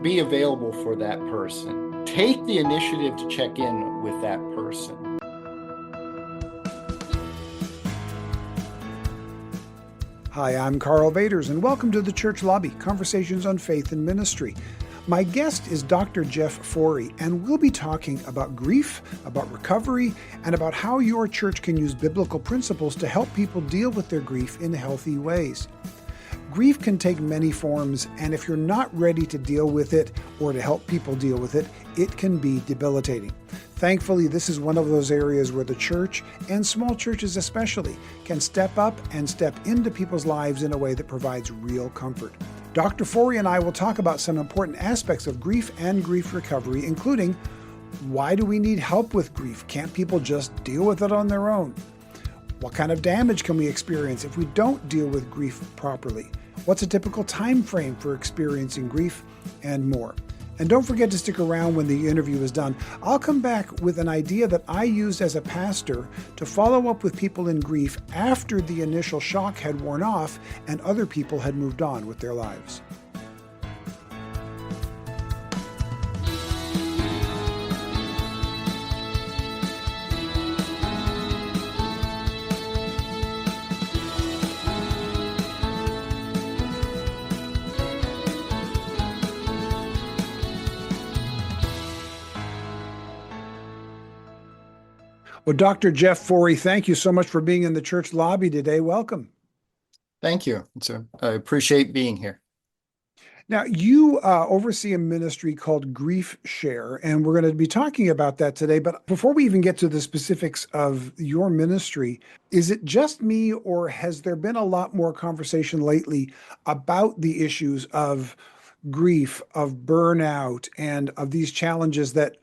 be available for that person. Take the initiative to check in with that person. Hi, I'm Karl Vaters, and welcome to the Church Lobby, Conversations on Faith and Ministry. My guest is Dr. Jeff Forrey, and we'll be talking about grief, about recovery, and about how your church can use biblical principles to help people deal with their grief in healthy ways. Grief can take many forms, and if you're not ready to deal with it or to help people deal with it, it can be debilitating. Thankfully, this is one of those areas where the church, and small churches especially, can step up and step into people's lives in a way that provides real comfort. Dr. Forrey and I will talk about some important aspects of grief and grief recovery, including why do we need help with grief? Can't people just deal with it on their own? What kind of damage can we experience if we don't deal with grief properly? What's a typical time frame for experiencing grief? And more. And don't forget to stick around when the interview is done. I'll come back with an idea that I used as a pastor to follow up with people in grief after the initial shock had worn off and other people had moved on with their lives. Well, Dr. Jeff Forrey, thank you so much for being in the church lobby today. Welcome. Thank you. I appreciate being here. Now, you oversee a ministry called GriefShare, and we're going to be talking about that today. But before we even get to the specifics of your ministry, is it just me, or has there been a lot more conversation lately about the issues of grief, of burnout, and of these challenges that,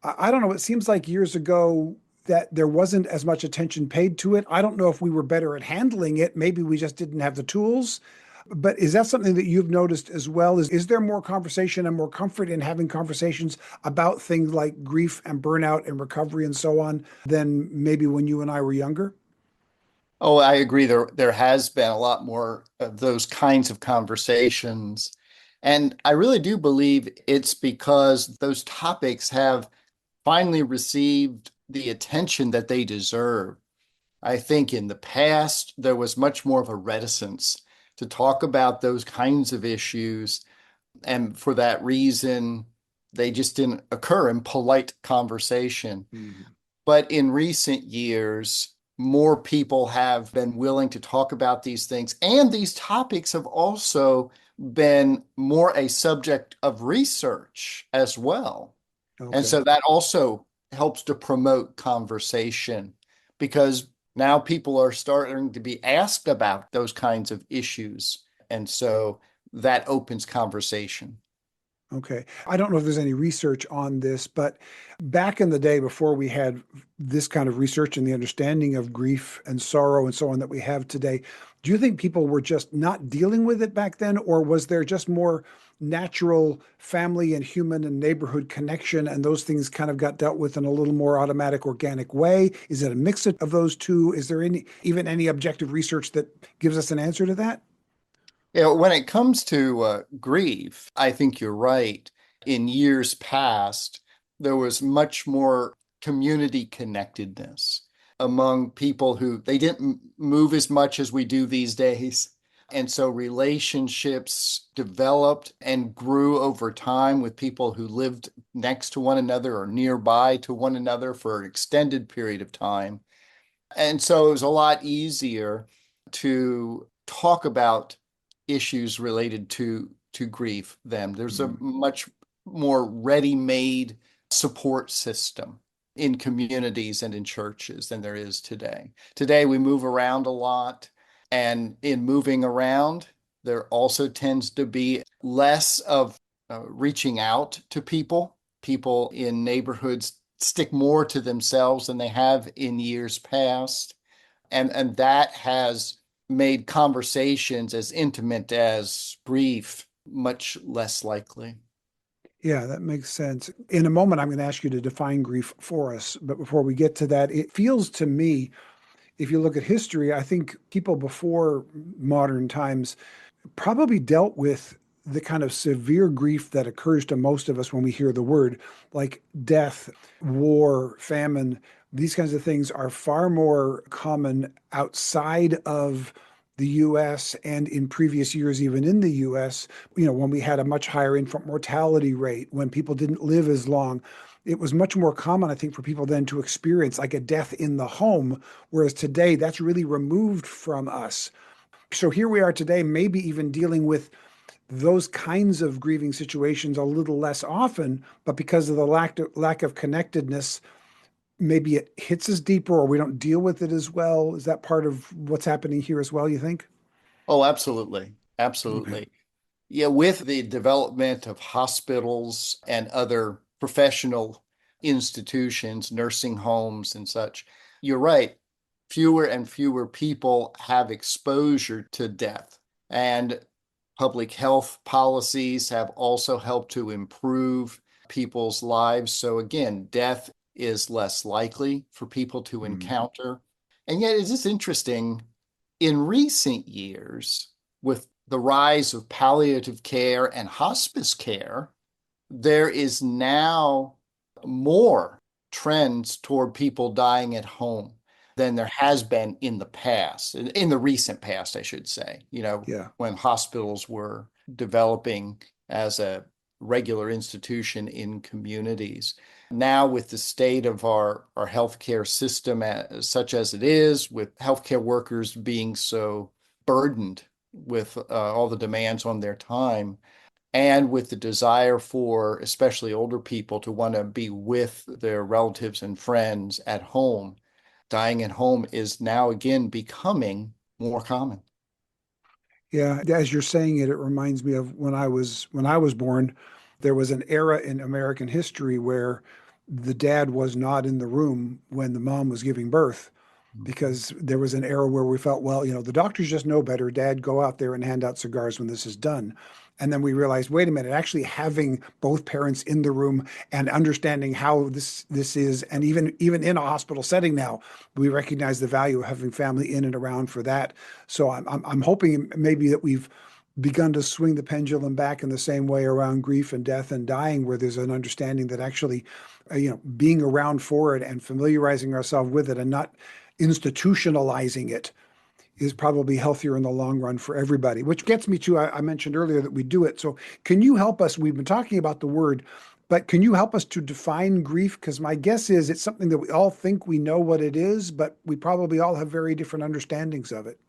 I don't know, it seems like years ago that there wasn't as much attention paid to it. I don't know if we were better at handling it. Maybe we just didn't have the tools. But is that something that you've noticed as well? Is there more conversation and more comfort in having conversations about things like grief and burnout and recovery and so on than maybe when you and I were younger? Oh, I agree. There has been a lot more of those kinds of conversations. And I really do believe it's because those topics have finally received the attention that they deserve. I think in the past, there was much more of a reticence to talk about those kinds of issues. And for that reason, they just didn't occur in polite conversation. Mhm. But in recent years, more people have been willing to talk about these things. And these topics have also been more a subject of research as well. And Okay. so that also helps to promote conversation because now people are starting to be asked about those kinds of issues. And so that opens conversation. Okay. I don't know if there's any research on this, but back in the day before we had this kind of research and the understanding of grief and sorrow and so on that we have today, do you think people were just not dealing with it back then, or was there just more natural family and human and neighborhood connection and those things kind of got dealt with in a little more automatic, organic way? Is it a mix of those two? Is there even any objective research that gives us an answer to that? Yeah, when it comes to grief, I think you're right. In years past, there was much more community connectedness among people who they didn't move as much as we do these days. And so relationships developed and grew over time with people who lived next to one another or nearby to one another for an extended period of time. And so it was a lot easier to talk about issues related to grief then. There's a much more ready-made support system in communities and in churches than there is today. Today we move around a lot, and in moving around, there also tends to be less of reaching out to people. People in neighborhoods stick more to themselves than they have in years past. And that has made conversations as intimate as grief much less likely. Yeah, that makes sense. In a moment, I'm going to ask you to define grief for us. But before we get to that, it feels to me, if you look at history, I think people before modern times probably dealt with the kind of severe grief that occurs to most of us when we hear the word, like death, war, famine, these kinds of things are far more common outside of the US and in previous years, even in the US, when we had a much higher infant mortality rate, when people didn't live as long. It was much more common, I think, for people then to experience like a death in the home, whereas today that's really removed from us. So here we are today, maybe even dealing with those kinds of grieving situations a little less often, but because of the lack of connectedness, maybe it hits us deeper or we don't deal with it as well. Is that part of what's happening here as well, you think? Oh, absolutely. Okay. Absolutely. Yeah, with the development of hospitals and other professional institutions, nursing homes and such, you're right. Fewer and fewer people have exposure to death. And public health policies have also helped to improve people's lives. So again, death is less likely for people to Mm. encounter. And yet, it's just interesting in recent years, with the rise of palliative care and hospice care, there is now more trends toward people dying at home than there has been in the past, in the recent past, I should say, Yeah. when hospitals were developing as a regular institution in communities. Now, with the state of our healthcare system such as it is, with healthcare workers being so burdened with all the demands on their time, and with the desire for especially older people to want to be with their relatives and friends at home, dying at home is now again becoming more common. Yeah, as you're saying it, it reminds me of when I was born, there was an era in American history where the dad was not in the room when the mom was giving birth, Mhm. because there was an era where we felt, well, the doctors just know better. Dad, go out there and hand out cigars when this is done. And then we realized, wait a minute, actually having both parents in the room and understanding how this is, and even in a hospital setting now, we recognize the value of having family in and around for that. So I'm hoping maybe that we've begun to swing the pendulum back in the same way around grief and death and dying, where there's an understanding that actually, being around for it and familiarizing ourselves with it and not institutionalizing it is probably healthier in the long run for everybody. Which gets me to, I mentioned earlier that we do it. So can you help us? We've been talking about the word, but can you help us to define grief? Because my guess is it's something that we all think we know what it is, but we probably all have very different understandings of it.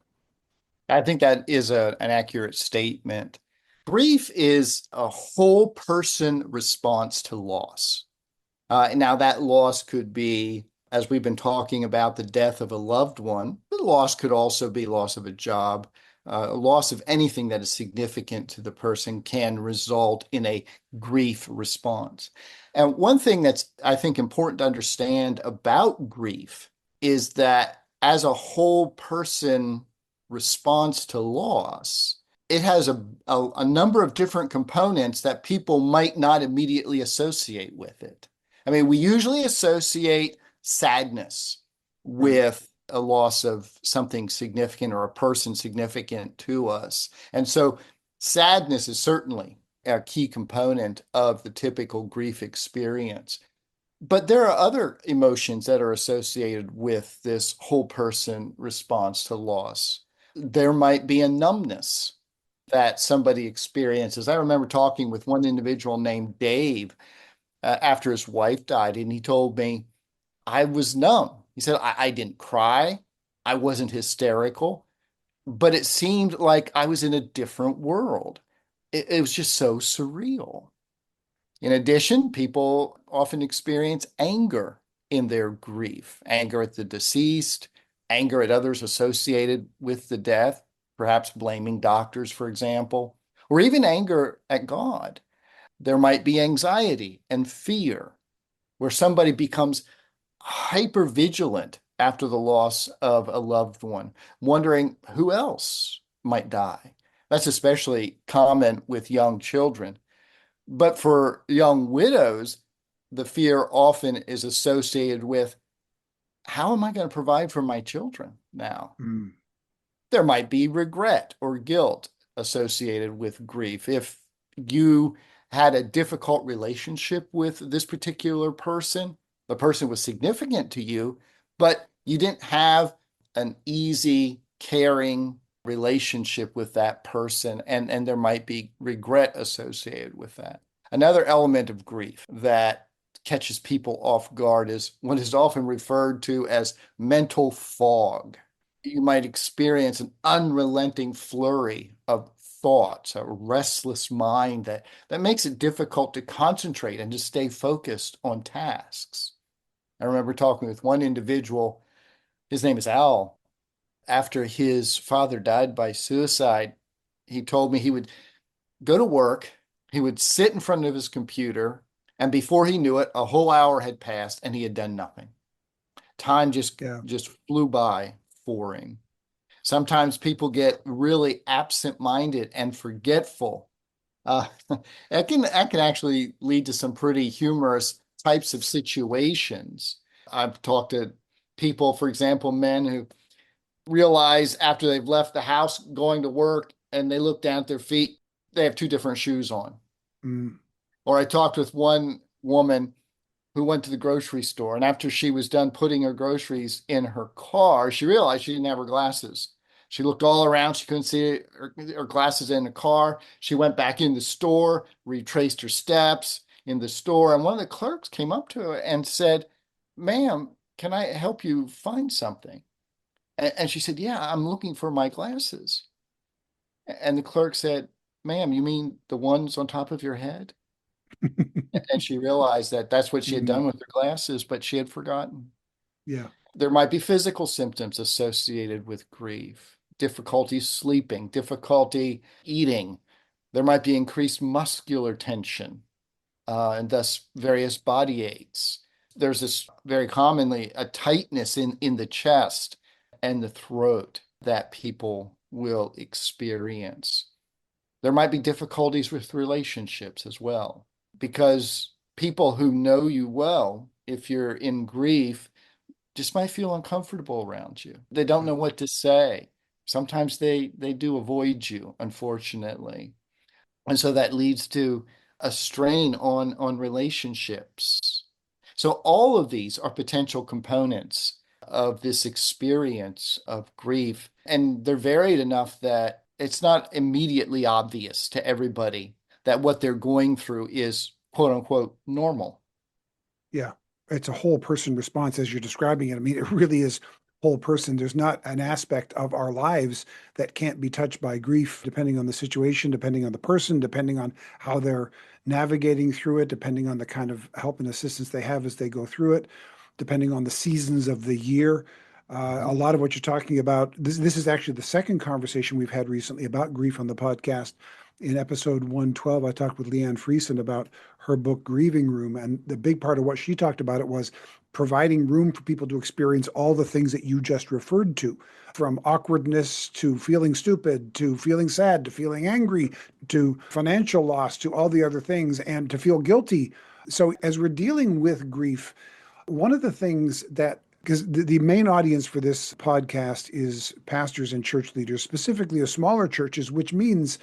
I think that is an accurate statement. Grief is a whole person response to loss. Now, that loss could be, as we've been talking about, the death of a loved one. The loss could also be loss of a job. A loss of anything that is significant to the person can result in a grief response. And one thing that's, I think, important to understand about grief is that as a whole person response to loss, it has a number of different components that people might not immediately associate with it. I mean, we usually associate sadness Right. with a loss of something significant or a person significant to us. And so sadness is certainly a key component of the typical grief experience. But there are other emotions that are associated with this whole person response to loss. There might be a numbness that somebody experiences. I remember talking with one individual named Dave after his wife died, and he told me, I was numb. He said, I didn't cry. I wasn't hysterical, but it seemed like I was in a different world. It was just so surreal. In addition, people often experience anger in their grief, anger at the deceased, anger at others associated with the death, perhaps blaming doctors, for example, or even anger at God. There might be anxiety and fear, where somebody becomes hyper vigilant after the loss of a loved one, wondering who else might die. That's especially common with young children. But for young widows, the fear often is associated with how am I going to provide for my children now? Mm. There might be regret or guilt associated with grief. If you had a difficult relationship with this particular person. The person was significant to you, but you didn't have an easy, caring relationship with that person, and there might be regret associated with that. Another element of grief that catches people off guard is what is often referred to as mental fog. You might experience an unrelenting flurry of thoughts, a restless mind that makes it difficult to concentrate and to stay focused on tasks. I remember talking with one individual, his name is Al. After his father died by suicide, he told me he would go to work, he would sit in front of his computer, and before he knew it, a whole hour had passed and he had done nothing. Time just Yeah. just flew by for him. Sometimes people get really absent-minded and forgetful. Uh, that can actually lead to some pretty humorous types of situations. I've talked to people, for example, men who realize after they've left the house going to work and they look down at their feet, they have two different shoes on. Mm. Or I talked with one woman who went to the grocery store, and after she was done putting her groceries in her car, she realized she didn't have her glasses. She looked all around. She couldn't see her glasses in the car. She went back in the store, retraced her steps in the store, and one of the clerks came up to her and said, "Ma'am, can I help you find something?" And she said, "Yeah, I'm looking for my glasses." And the clerk said, "Ma'am, you mean the ones on top of your head?" And she realized that that's what she had Mm. done with her glasses, but she had forgotten. Yeah. There might be physical symptoms associated with grief, difficulty sleeping, difficulty eating. There might be increased muscular tension, and thus various body aches. There's this very commonly a tightness in the chest and the throat that people will experience. There might be difficulties with relationships as well, because people who know you well, if you're in grief, just might feel uncomfortable around you. They don't Yeah. know what to say. Sometimes they do avoid you, unfortunately. And so that leads to a strain on relationships. So all of these are potential components of this experience of grief, and they're varied enough that it's not immediately obvious to everybody that what they're going through is quote unquote normal. Yeah, it's a whole person response as you're describing it. I mean, it really is whole person. There's not an aspect of our lives that can't be touched by grief, depending on the situation, depending on the person, depending on how they're navigating through it, depending on the kind of help and assistance they have as they go through it, depending on the seasons of the year. A Mhm. lot of what you're talking about, this is actually the second conversation we've had recently about grief on the podcast. In episode 112, I talked with Leanne Friesen about her book Grieving Room. And the big part of what she talked about it was providing room for people to experience all the things that you just referred to, from awkwardness to feeling stupid to feeling sad to feeling angry to financial loss to all the other things and to feel guilty. So, as we're dealing with grief, one of the things that because the main audience for this podcast is pastors and church leaders, specifically of smaller churches, which means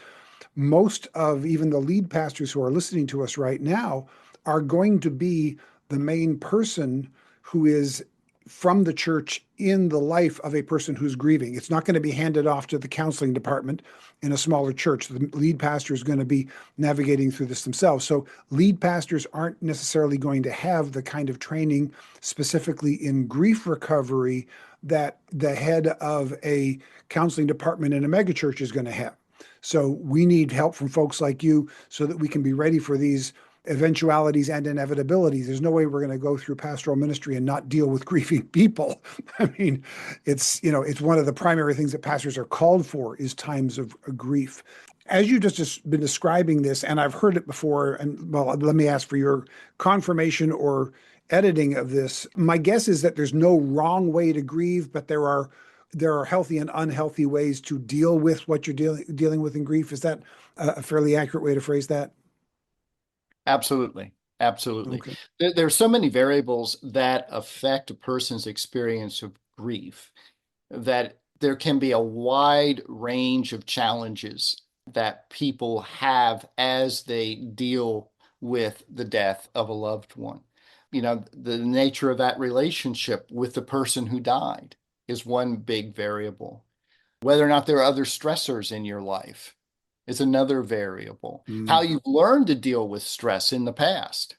most of even the lead pastors who are listening to us right now are going to be the main person who is from the church in the life of a person who's grieving. It's not going to be handed off to the counseling department in a smaller church. The lead pastor is going to be navigating through this themselves. So lead pastors aren't necessarily going to have the kind of training specifically in grief recovery that the head of a counseling department in a megachurch is going to have. So we need help from folks like you so that we can be ready for these eventualities and inevitabilities. There's no way we're going to go through pastoral ministry and not deal with grieving people. I mean, it's one of the primary things that pastors are called for is times of grief. As you just been describing this, and I've heard it before, and well, let me ask for your confirmation or editing of this. My guess is that there's no wrong way to grieve, but there are healthy and unhealthy ways to deal with what you're dealing with in grief. Is that a fairly accurate way to phrase that? Absolutely. Absolutely. Okay. There are so many variables that affect a person's experience of grief that there can be a wide range of challenges that people have as they deal with the death of a loved one. The nature of that relationship with the person who died is one big variable. Whether or not there are other stressors in your life is another variable. How Mm. you've learned to deal with stress in the past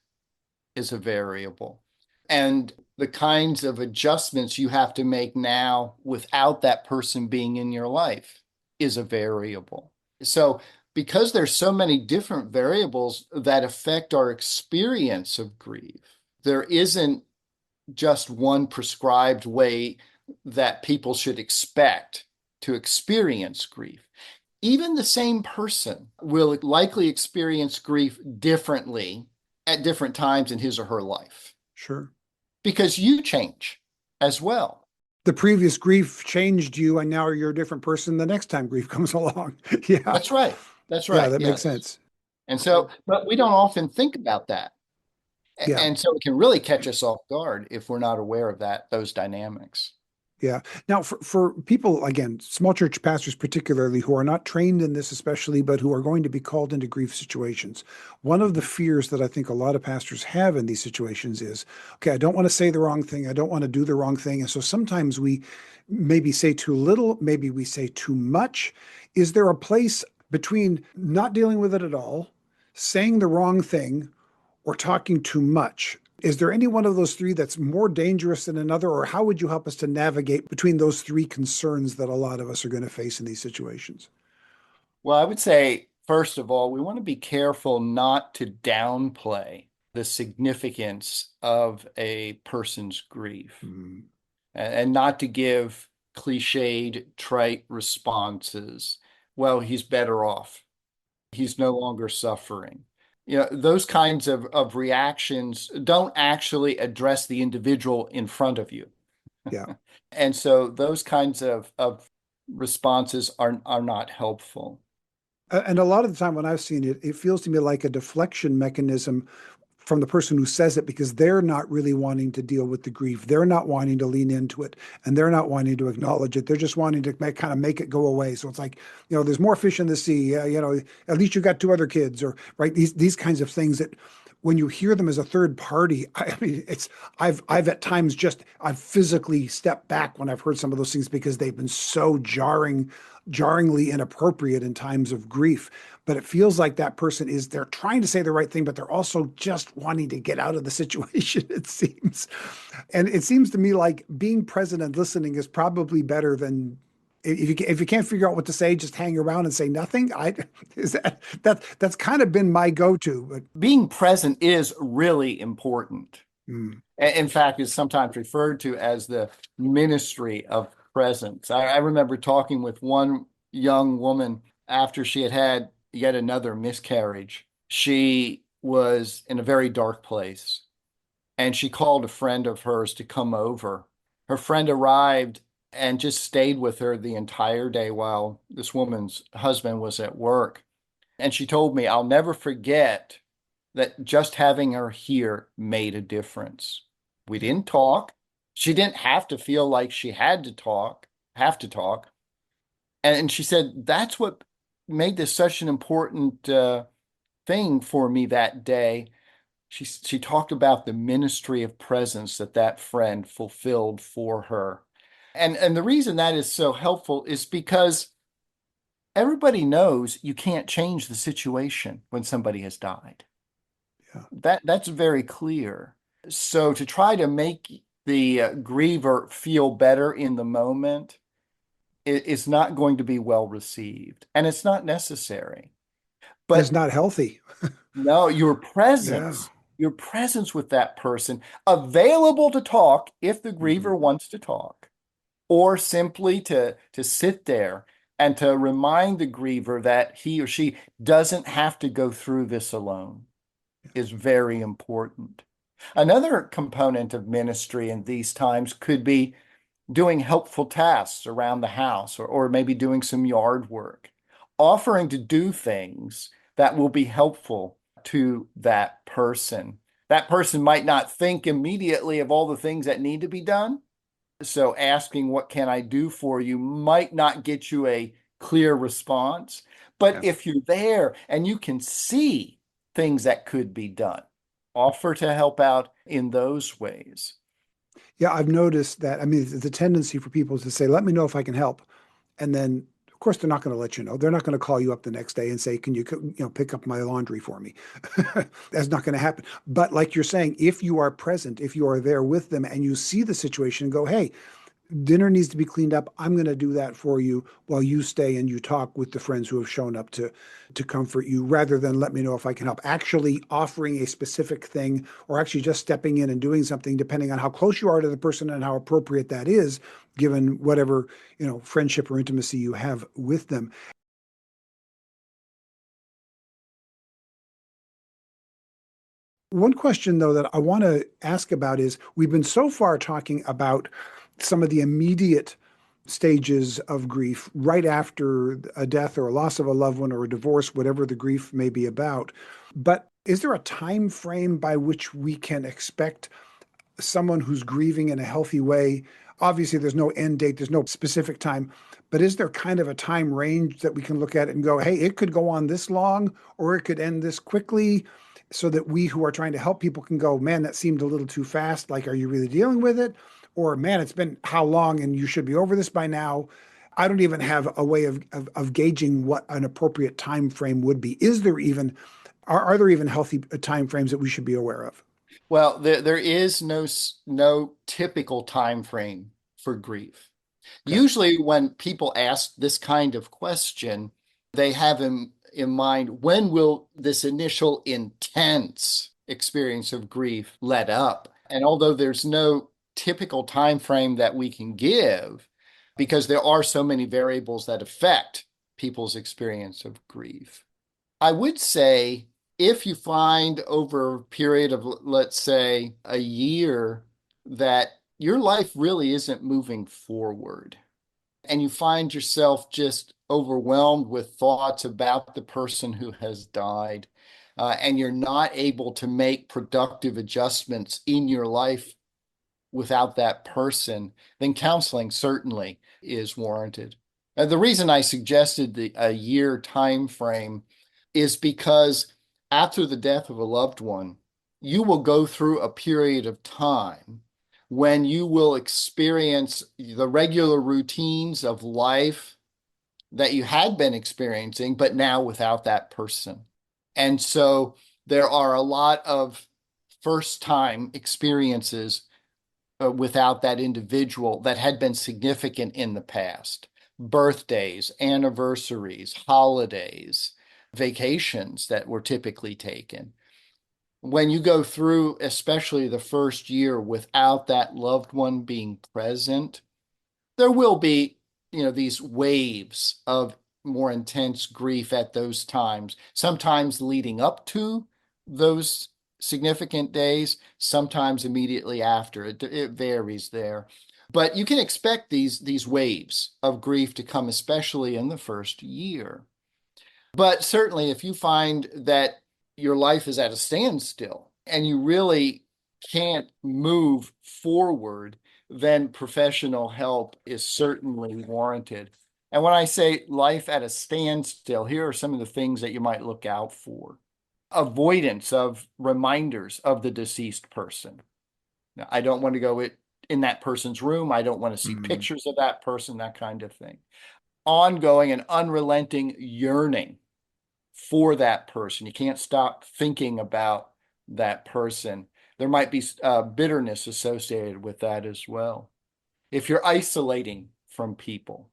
is a variable. And the kinds of adjustments you have to make now without that person being in your life is a variable. So, because there's so many different variables that affect our experience of grief, there isn't just one prescribed way that people should expect to experience grief. Even the same person will likely experience grief differently at different times in his or her life Sure. because you change as well. The previous grief changed you, and now you're a different person the next time grief comes along. Yeah. That's right. That's Yeah, right. that makes Yes. sense. And so, but we don't often think about that. Yeah. And so it can really catch us off guard if we're not aware of those dynamics. Yeah. Now, for people, again, small church pastors particularly, who are not trained in this especially, but who are going to be called into grief situations, one of the fears that I think a lot of pastors have in these situations is, okay, I don't want to say the wrong thing. I don't want to do the wrong thing. And so sometimes we maybe say too little, maybe we say too much. Is there a place between not dealing with it at all, saying the wrong thing, or talking too much? Is there any one of those three that's more dangerous than another, or how would you help us to navigate between those three concerns that a lot of us are going to face in these situations? Well, I would say, first of all, we want to be careful not to downplay the significance of a person's grief Mm, and not to give cliched, trite responses. Well, he's better off. He's no longer suffering. Those kinds of reactions don't actually address the individual in front of you. yeah. And so those kinds of responses are not helpful. And a lot of the time when I've seen it, it feels to me like a deflection mechanism from the person who says it because they're not really wanting to deal with the grief. They're not wanting to lean into it and they're not wanting to acknowledge it. They're just wanting to kind of make it go away. So it's like, there's more fish in the sea. At least you got two other kids, or right. These kinds of things that when you hear them as a third party, I mean, I've at times I've physically stepped back when I've heard some of those things because they've been so jarringly inappropriate in times of grief. But it feels like that person they're trying to say the right thing, but they're also just wanting to get out of the situation, it seems. And it seems to me like being present and listening is probably better than if you can't figure out what to say, just hang around and say nothing. That's kind of been my go-to. But Being present is really important. mm, In fact, it's sometimes referred to as the ministry of presence. I remember talking with one young woman after she had had yet another miscarriage. She was in a very dark place, and she called a friend of hers to come over. Her friend arrived and just stayed with her the entire day while this woman's husband was at work. And she told me, I'll never forget that just having her here made a difference. We yeah, didn't talk. She didn't have to feel like she had to have to talk. And she said, that's what made this such an important thing for me that day. She talked about the ministry of presence that friend fulfilled for her. And the reason that is so helpful is because everybody knows you can't change the situation when somebody has died. yeah. That's very clear. So to try to make the griever feel better in the moment is not going to be well received, and it's not necessary. It's But not healthy. no, Yeah. your presence with that person, available to talk if the Mhm. griever wants to talk, or simply to sit there and to remind the griever that he or she doesn't have to go through this alone is very important. Another component of ministry in these times could be doing helpful tasks around the house or maybe doing some yard work, offering to do things that will be helpful to that person. That person might not think immediately of all the things that need to be done. So asking, what can I do for you, might not get you a clear response. But Yeah. if you're there and you can see things that could be done, offer to help out in those ways. Yeah, I've noticed that. I mean, the tendency for people to say, let me know if I can help. And then, of course, they're not going to let you know. They're not going to call you up the next day and say, can pick up my laundry for me? That's not going to happen. But like you're saying, if you are present, if you are there with them and you see the situation and go, hey, dinner needs to be cleaned up. I'm going to do that for you while you stay and you talk with the friends who have shown up to comfort you, rather than let me know if I can help. Actually offering a specific thing, or actually just stepping in and doing something, depending on how close you are to the person and how appropriate that is, given whatever, friendship or intimacy you have with them. One question, though, that I want to ask about is, we've been so far talking about some of the immediate stages of grief right after a death or a loss of a loved one or a divorce, whatever the grief may be about. But is there a time frame by which we can expect someone who's grieving in a healthy way? Obviously, there's no end date, there's no specific time, but is there kind of a time range that we can look at and go, hey, it could go on this long or it could end this quickly, so that we who are trying to help people can go, man, that seemed a little too fast. Like, are you really dealing with it? Or, man, it's been how long and you should be over this by now. I don't even have a way of gauging what an appropriate time frame would be. Is there even, are there even healthy time frames that we should be aware of? Well, there is no typical time frame for grief. Okay. Usually, when people ask this kind of question, they have in mind, when will this initial intense experience of grief let up? And although there's no typical time frame that we can give, because there are so many variables that affect people's experience of grief, I would say if you find over a period of, let's say, a year, that your life really isn't moving forward, and you find yourself just overwhelmed with thoughts about the person who has died, and you're not able to make productive adjustments in your life without that person, then counseling certainly is warranted. The reason I suggested a year time frame is because after the death of a loved one, you will go through a period of time when you will experience the regular routines of life that you had been experiencing, but now without that person. And so there are a lot of first time experiences without that individual that had been significant in the past. Birthdays, anniversaries, holidays, vacations that were typically taken. When you go through, especially the first year, without that loved one being present, there will be, these waves of more intense grief at those times, sometimes leading up to those significant days, sometimes immediately after. It varies there. But you can expect these waves of grief to come, especially in the first year. But certainly, if you find that your life is at a standstill and you really can't move forward, then professional help is certainly warranted. And when I say life at a standstill, here are some of the things that you might look out for. Avoidance of reminders of the deceased person. Now, I don't want to go in that person's room. I don't want to see Mm, pictures of that person, that kind of thing. Ongoing and unrelenting yearning for that person. You can't stop thinking about that person. There might be bitterness associated with that as well. If you're isolating from people,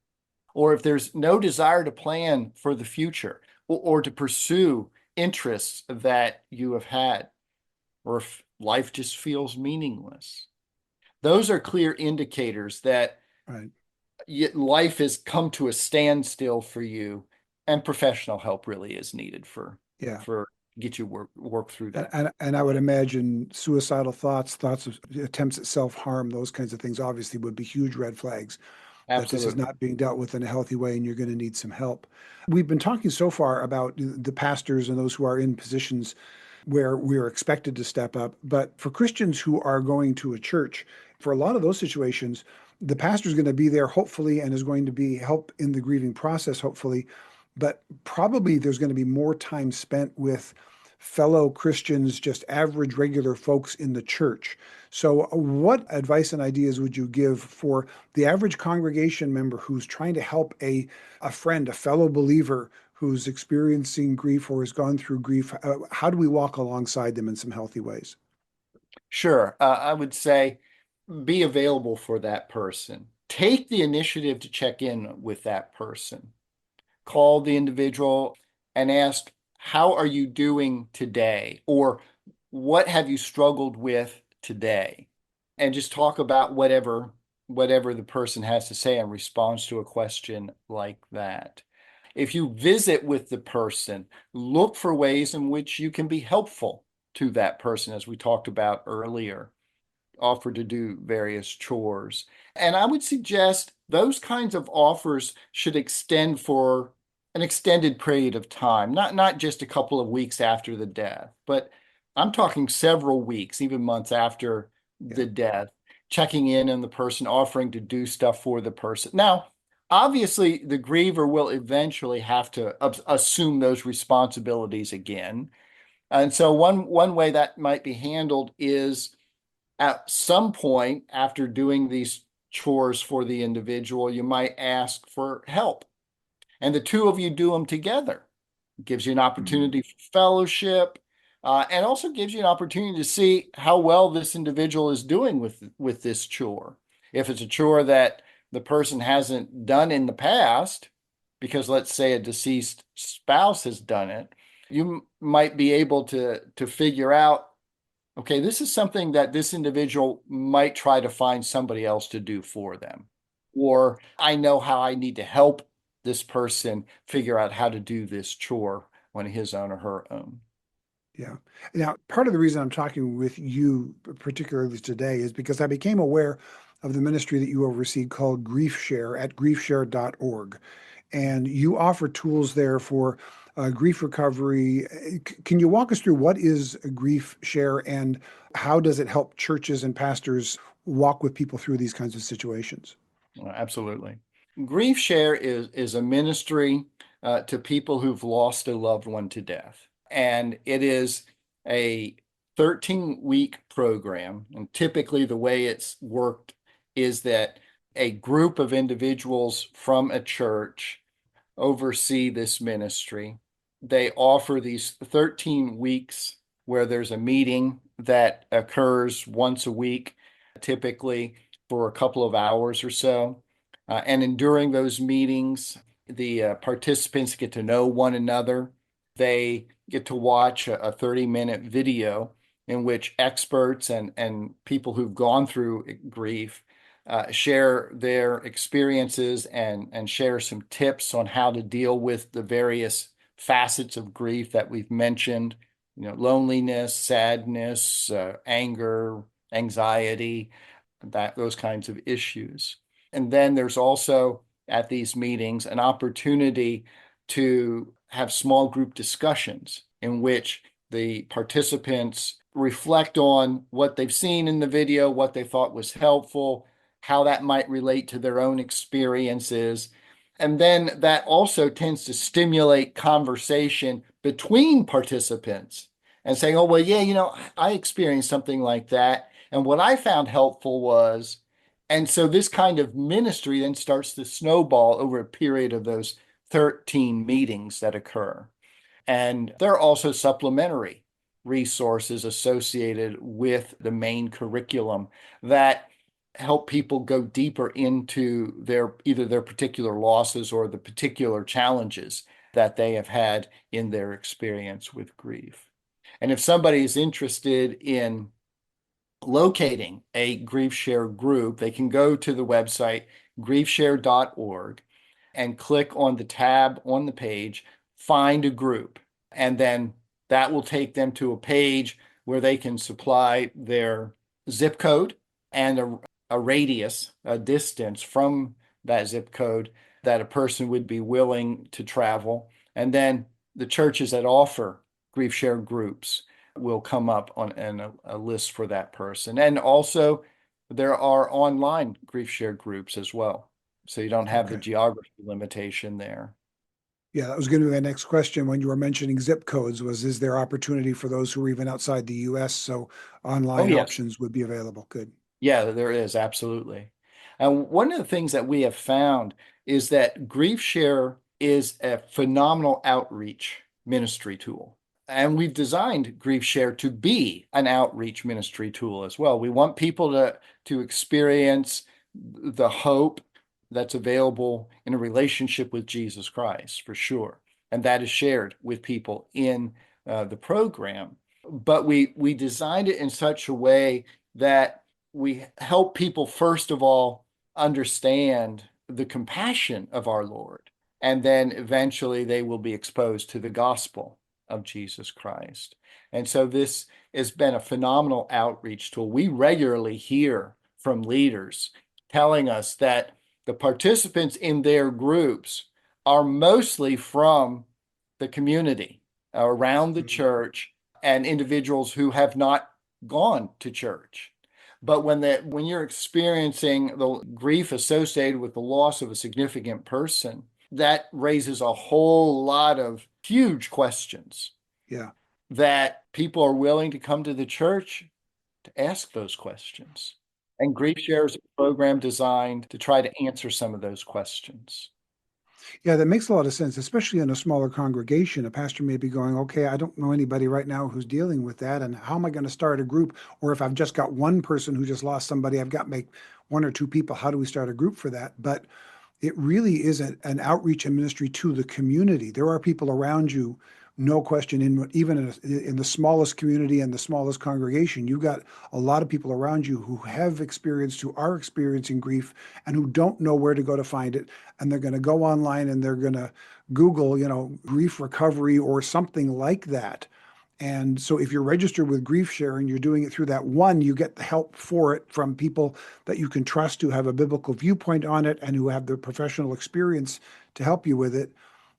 or if there's no desire to plan for the future, or to pursue interests that you have had, or if life just feels meaningless, those are clear indicators that right. life has come to a standstill for you, and professional help really is needed Yeah. for get you work through And, that. and, and I would imagine suicidal thoughts, thoughts of attempts at self-harm, those kinds of things obviously would be huge red flags that this is Absolutely. not being dealt with in a healthy way and you're going to need some help. We've been talking so far about the pastors and those who are in positions where we are expected to step up. But for Christians who are going to a church, for a lot of those situations, The pastor is going to be there, hopefully, and is going to be help in the grieving process, hopefully. But probably there's going to be more time spent with fellow Christians, just average, regular folks in the church. So, what advice and ideas would you give for the average congregation member who's trying to help a friend, a fellow believer who's experiencing grief or has gone through grief? How do we walk alongside them in some healthy ways? Sure. I would say be available for that person. Take the initiative to check in with that person. Call the individual and ask, how are you doing today? Or what have you struggled with today? And just talk about whatever the person has to say in response to a question like that. If you visit with the person, look for ways in which you can be helpful to that person, as we talked about earlier. Offer to do various chores. And I would suggest those kinds of offers should extend for an extended period of time, not just a couple of weeks after the death, but I'm talking several weeks, even months after Yeah. the death, checking in on the person, offering to do stuff for the person. Now, obviously, the griever will eventually have to assume those responsibilities again. And so one way that might be handled is at some point after doing these chores for the individual, you might ask for help. And the two of you do them together. It gives you an Mm. opportunity for fellowship, and also gives you an opportunity to see how well this individual is doing with this chore. If it's a chore that the person hasn't done in the past, because let's say a deceased spouse has done it, you might be able to figure out, okay, this is something that this individual might try to find somebody else to do for them. Or I know how I need to help this person figure out how to do this chore on his own or her own. Yeah. Now, part of the reason I'm talking with you particularly today is because I became aware of the ministry that you oversee called GriefShare at griefshare.org. And you offer tools there for grief recovery. Can you walk us through what is a GriefShare and how does it help churches and pastors walk with people through these kinds of situations? Absolutely. GriefShare is a ministry to people who've lost a loved one to death. And it is a 13-week program. And typically, the way it's worked is that a group of individuals from a church oversee this ministry. They offer these 13 weeks where there's a meeting that occurs once a week, typically for a couple of hours or so. During those meetings, the participants get to know one another. They get to watch a 30-minute video in which experts and people who've gone through grief share their experiences and share some tips on how to deal with the various facets of grief that we've mentioned, loneliness, sadness, anger, anxiety, those kinds of issues. And then there's also at these meetings an opportunity to have small group discussions in which the participants reflect on what they've seen in the video, what they thought was helpful, how that might relate to their own experiences. And then that also tends to stimulate conversation between participants and saying, oh, well, yeah, I experienced something like that. And what I found helpful was, and so this kind of ministry then starts to snowball over a period of those 13 meetings that occur. And there are also supplementary resources associated with the main curriculum that help people go deeper into either their particular losses or the particular challenges that they have had in their experience with grief. And if somebody is interested in locating a GriefShare group, they can go to the website griefshare.org and click on the tab on the page, find a group, and then that will take them to a page where they can supply their zip code and a radius, a distance from that zip code that a person would be willing to travel. And then the churches that offer GriefShare groups will come up on a list for that person. And also There are online GriefShare groups as well. So you don't have the Okay. geography limitation there. Yeah, that was going to be my next question when you were mentioning zip codes was, is there opportunity for those who are even outside the US? So Oh, online yes. options would be available. Good. Yeah, there is, absolutely. And one of the things that we have found is that GriefShare is a phenomenal outreach ministry tool. And we've designed GriefShare to be an outreach ministry tool as well. We want people to experience the hope that's available in a relationship with Jesus Christ, for sure. And that is shared with people in the program. But we designed it in such a way that we help people, first of all, understand the compassion of our Lord. And then eventually they will be exposed to the gospel of Jesus Christ. And so this has been a phenomenal outreach tool. We regularly hear from leaders telling us that the participants in their groups are mostly from the community around the Mhm. church and individuals who have not gone to church. But when you're experiencing the grief associated with the loss of a significant person, that raises a whole lot of huge questions Yeah. that people are willing to come to the church to ask those questions. And Grief Share is a program designed to try to answer some of those questions. Yeah, that makes a lot of sense, especially in a smaller congregation. A pastor may be going, okay, I don't know anybody right now who's dealing with that. And how am I going to start a group? Or if I've just got one person who just lost somebody, I've got to make one or two people. How do we start a group for that? But it really is an outreach and ministry to the community. There are people around you, no question, even in the smallest community and the smallest congregation, you've got a lot of people around you who have experienced, who are experiencing grief and who don't know where to go to find it. And they're going to go online and they're going to Google, grief recovery or something like that. And so if you're registered with GriefShare and you're doing it through that, one, you get the help for it from people that you can trust who have a biblical viewpoint on it and who have the professional experience to help you with it.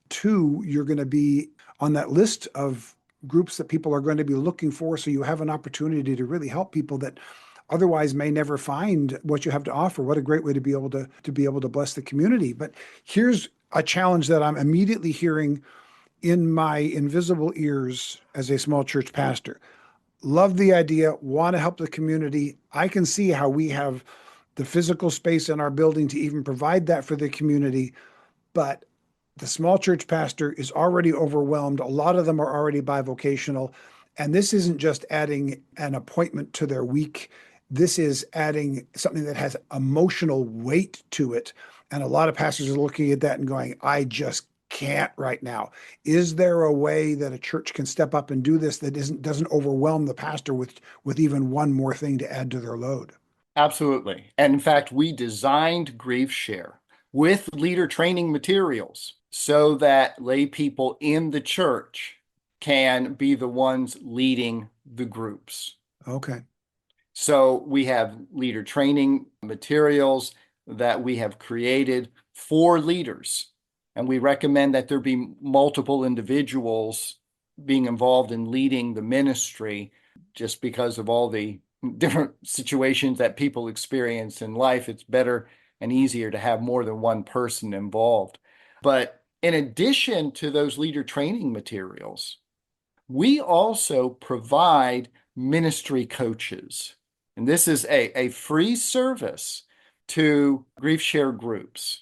Two, you're going to be on that list of groups that people are going to be looking for. So you have an opportunity to really help people that otherwise may never find what you have to offer. What a great way to be able to bless the community. But here's a challenge that I'm immediately hearing in my invisible ears as a small church pastor. Love the idea, want to help the community. I can see how we have the physical space in our building to even provide that for the community, but the small church pastor is already overwhelmed. A lot of them are already bivocational. And this isn't just adding an appointment to their week. This is adding something that has emotional weight to it. And a lot of pastors are looking at that and going, I just can't right now. Is there a way that a church can step up and do this that doesn't overwhelm the pastor with even one more thing to add to their load? Absolutely. And in fact, we designed Grief Share with leader training materials so that lay people in the church can be the ones leading the groups. Okay. So we have leader training materials that we have created for leaders. And we recommend that there be multiple individuals being involved in leading the ministry just because of all the different situations that people experience in life. It's better and easier to have more than one person involved. But in addition to those leader training materials, we also provide ministry coaches. And this is a free service to grief share groups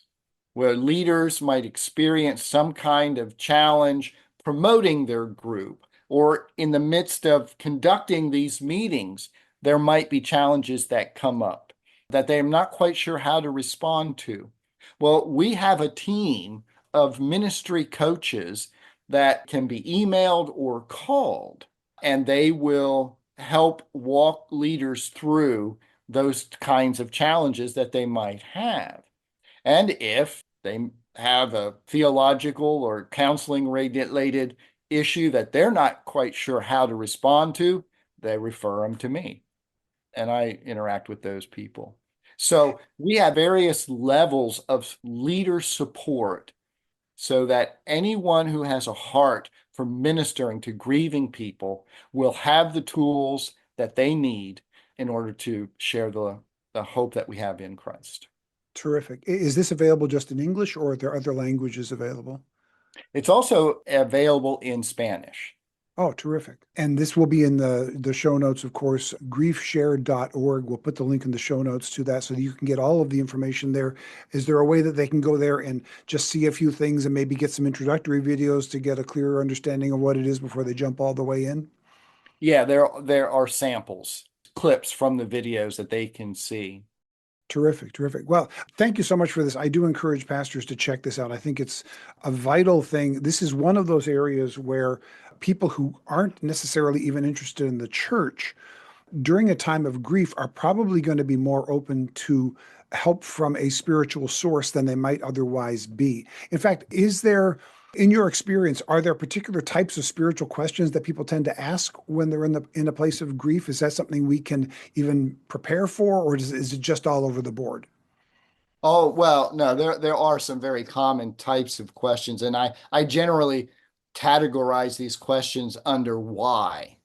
where leaders might experience some kind of challenge promoting their group, or in the midst of conducting these meetings, there might be challenges that come up that they're not quite sure how to respond to. Well, we have a team of ministry coaches that can be emailed or called, and they will help walk leaders through those kinds of challenges that they might have. And if they have a theological or counseling related issue that they're not quite sure how to respond to, they refer them to me, and I interact with those people. So we have various levels of leader support so that anyone who has a heart for ministering to grieving people will have the tools that they need in order to share the the hope that we have in Christ. Terrific. Is this available just in English, or are there other languages available? It's also available in Spanish. Oh, terrific. And this will be in the show notes, of course, griefshare.org. We'll put the link in the show notes to that so that you can get all of the information there. Is there a way that they can go there and just see a few things and maybe get some introductory videos to get a clearer understanding of what it is before they jump all the way in? Yeah, there are samples, clips from the videos that they can see. Terrific, terrific. Well, thank you so much for this. I do encourage pastors to check this out. I think it's a vital thing. This is one of those areas where people who aren't necessarily even interested in the church during a time of grief are probably going to be more open to help from a spiritual source than they might otherwise be. In fact, in your experience, are there particular types of spiritual questions that people tend to ask when they're in a place of grief? Is that something we can even prepare for, or is it just all over the board? Oh, well, no, there are some very common types of questions, and I generally categorize these questions under why.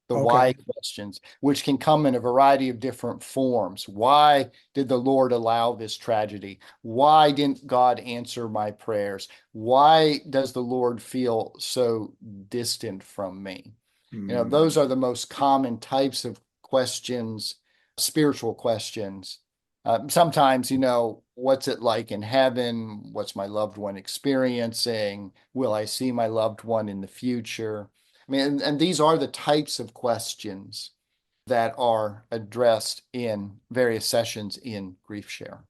The Okay. why questions, which can come in a variety of different forms. Why did the Lord allow this tragedy? Why didn't God answer my prayers? Why does the Lord feel so distant from me? Those Hmm. are the most common types of questions, spiritual questions. Sometimes, what's it like in heaven? What's my loved one experiencing? Will I see my loved one in the future? I mean, and these are the types of questions that are addressed in various sessions in GriefShare.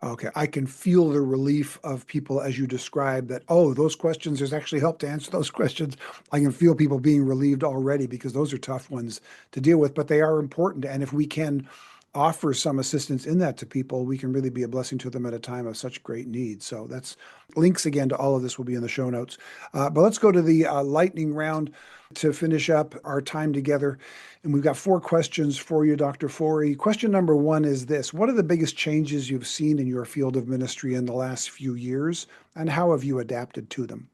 Okay, I can feel the relief of people as you describe that. Oh, those questions, there's actually help to answer those questions. I can feel people being relieved already because those are tough ones to deal with, but they are important. And if we can offer some assistance in that to people, we can really be a blessing to them at a time of such great need. So that's links again to all of this will be in the show notes. But let's go to the lightning round to finish up our time together. And we've got 4 questions for you, Dr. Forrey. Question number 1 is this: what are the biggest changes you've seen in your field of ministry in the last few years, and how have you adapted to them?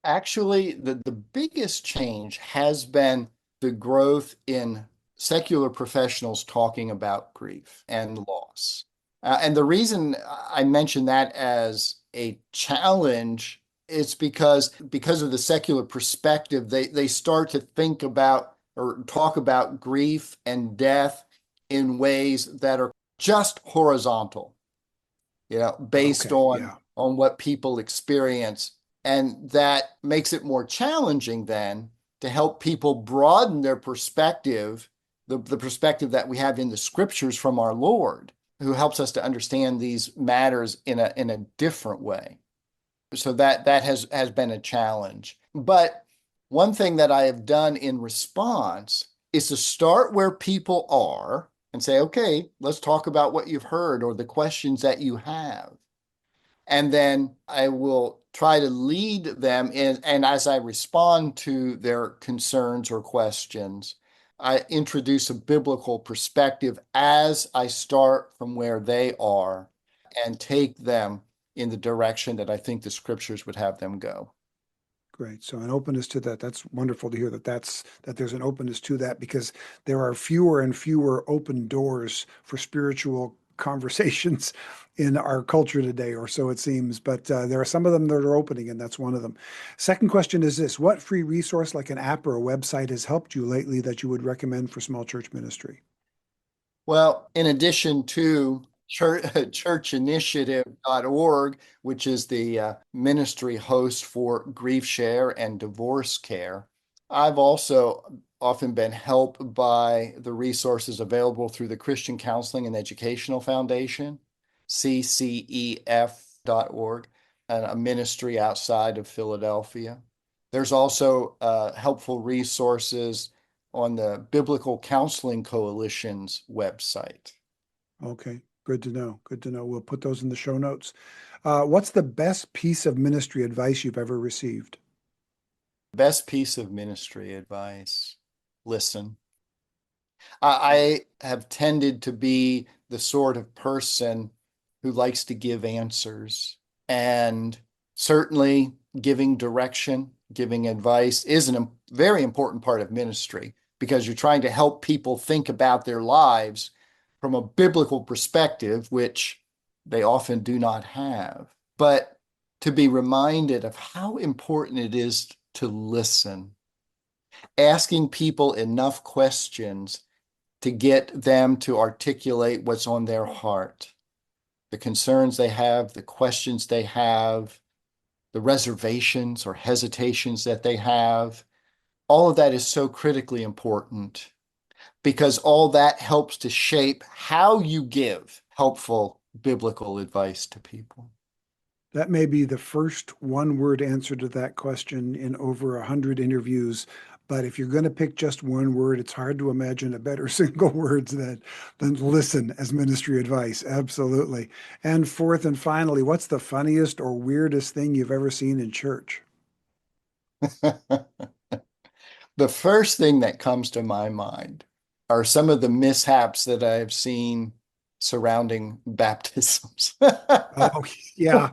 Actually, the biggest change has been the growth in secular professionals talking about grief and loss. And the reason I mention that as a challenge is because of the secular perspective, they start to think about or talk about grief and death in ways that are just horizontal, based Okay, on yeah, what people experience. And that makes it more challenging then to help people broaden their perspective, the perspective that we have in the scriptures from our Lord, who helps us to understand these matters in a different way. So that has been a challenge. But one thing that I have done in response is to start where people are and say, okay, let's talk about what you've heard or the questions that you have. And then I will try to lead them in, and as I respond to their concerns or questions, I introduce a biblical perspective as I start from where they are and take them in the direction that I think the scriptures would have them go. great. So an openness to that. That's wonderful to hear that there's an openness to that, because there are fewer and fewer open doors for spiritual conversations in our culture today, or so it seems. But there are some of them that are opening, and that's one of them. Second question is this: what free resource, like an app or a website, has helped you lately that you would recommend for small church ministry? Well, in addition to churchinitiative.org, which is the ministry host for GriefShare and divorce care, I've also often been helped by the resources available through the Christian Counseling and Educational Foundation, ccef.org, and a ministry outside of Philadelphia. There's also helpful resources on the Biblical Counseling Coalition's website. Okay, good to know. Good to know. We'll put those in the show notes. What's the best piece of ministry advice you've ever received? Best piece of ministry advice: listen. I have tended to be the sort of person who likes to give answers, and certainly giving direction, giving advice is a very important part of ministry because you're trying to help people think about their lives from a biblical perspective, which they often do not have, but to be reminded of how important it is to listen, asking people enough questions to get them to articulate what's on their heart, the concerns they have, the questions they have, the reservations or hesitations that they have. All of that is so critically important because all that helps to shape how you give helpful biblical advice to people. That may be the first one-word answer to that question in over 100 interviews. But if you're going to pick just one word, it's hard to imagine a better single word than listen as ministry advice. Absolutely. And fourth and finally, what's the funniest or weirdest thing you've ever seen in church? The first thing that comes to my mind are some of the mishaps that I've seen surrounding baptisms. Oh, yeah.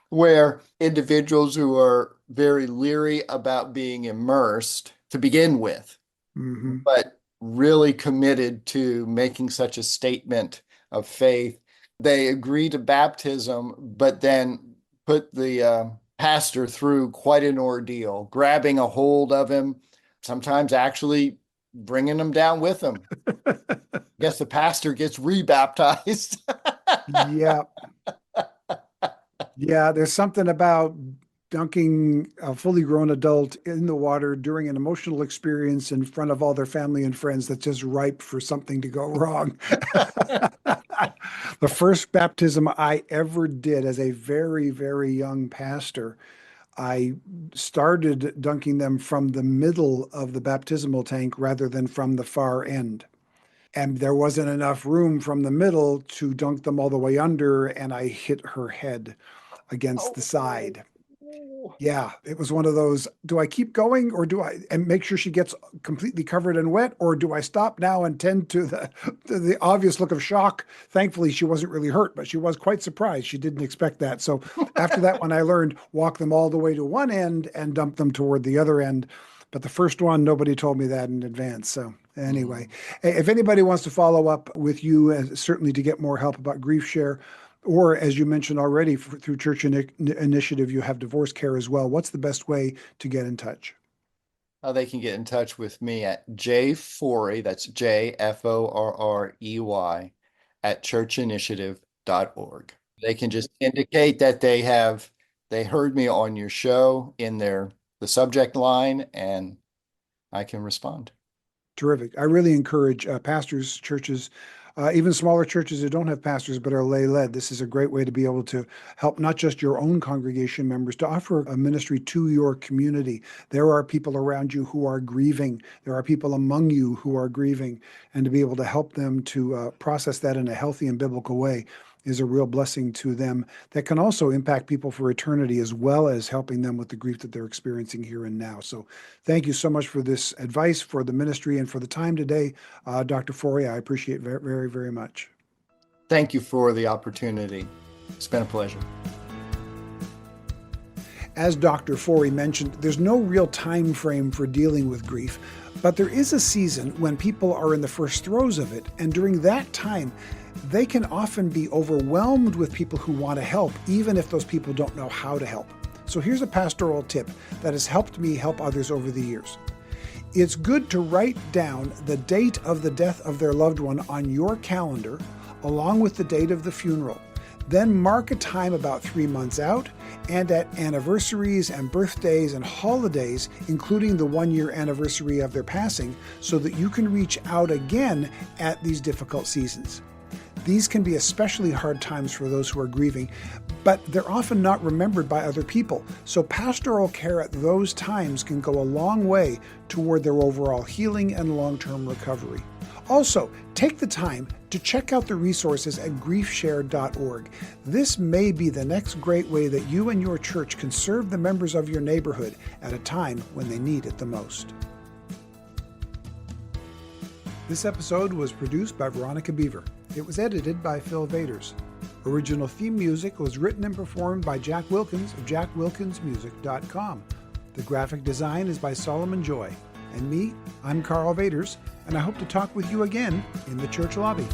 Where individuals who are very leery about being immersed to begin with, Mm-hmm. but really committed to making such a statement of faith, they agree to baptism, but then put the pastor through quite an ordeal, grabbing a hold of him, sometimes actually bringing him down with him. I guess the pastor gets rebaptized. Yeah. Yeah, there's something about dunking a fully grown adult in the water during an emotional experience in front of all their family and friends that's just ripe for something to go wrong. The first baptism I ever did as a very, very young pastor, I started dunking them from the middle of the baptismal tank rather than from the far end. And there wasn't enough room from the middle to dunk them all the way under, and I hit her head against the side. Oh. Yeah, it was one of those, do I keep going or do I and make sure she gets completely covered and wet, or do I stop now and tend to the obvious look of shock? Thankfully, she wasn't really hurt, but she was quite surprised. She didn't expect that. So after that one, I learned walk them all the way to one end and dump them toward the other end. But the first one, nobody told me that in advance. So anyway, if anybody wants to follow up with you, certainly to get more help about GriefShare, or as you mentioned already, through Church Initiative, you have divorce care as well. What's the best way to get in touch? They can get in touch with me at jforrey, that's JFORREY, at churchinitiative.org. They can just indicate that they heard me on your show in the subject line, and I can respond. Terrific. I really encourage pastors, churches, even smaller churches that don't have pastors but are lay-led. This is a great way to be able to help not just your own congregation members, to offer a ministry to your community. There are people around you who are grieving. There are people among you who are grieving, and to be able to help them to process that in a healthy and biblical way is a real blessing to them that can also impact people for eternity, as well as helping them with the grief that they're experiencing here and now. So thank you so much for this advice, for the ministry, and for the time today, Dr. Forrey. I appreciate it very, very, very much. Thank you for the opportunity. It's been a pleasure. As Dr. Forrey mentioned, there's no real time frame for dealing with grief, but there is a season when people are in the first throes of it, and during that time, they can often be overwhelmed with people who want to help, even if those people don't know how to help. So here's a pastoral tip that has helped me help others over the years. It's good to write down the date of the death of their loved one on your calendar, along with the date of the funeral. Then mark a time about 3 months out, and at anniversaries and birthdays and holidays, including the 1-year anniversary of their passing, so that you can reach out again at these difficult seasons. These can be especially hard times for those who are grieving, but they're often not remembered by other people. So pastoral care at those times can go a long way toward their overall healing and long-term recovery. Also, take the time to check out the resources at griefshare.org. This may be the next great way that you and your church can serve the members of your neighborhood at a time when they need it the most. This episode was produced by Veronica Beaver. It was edited by Karl Vaters. Original theme music was written and performed by Jack Wilkins of jackwilkinsmusic.com. The graphic design is by Solomon Joy. And me, I'm Karl Vaters, and I hope to talk with you again in the church lobby.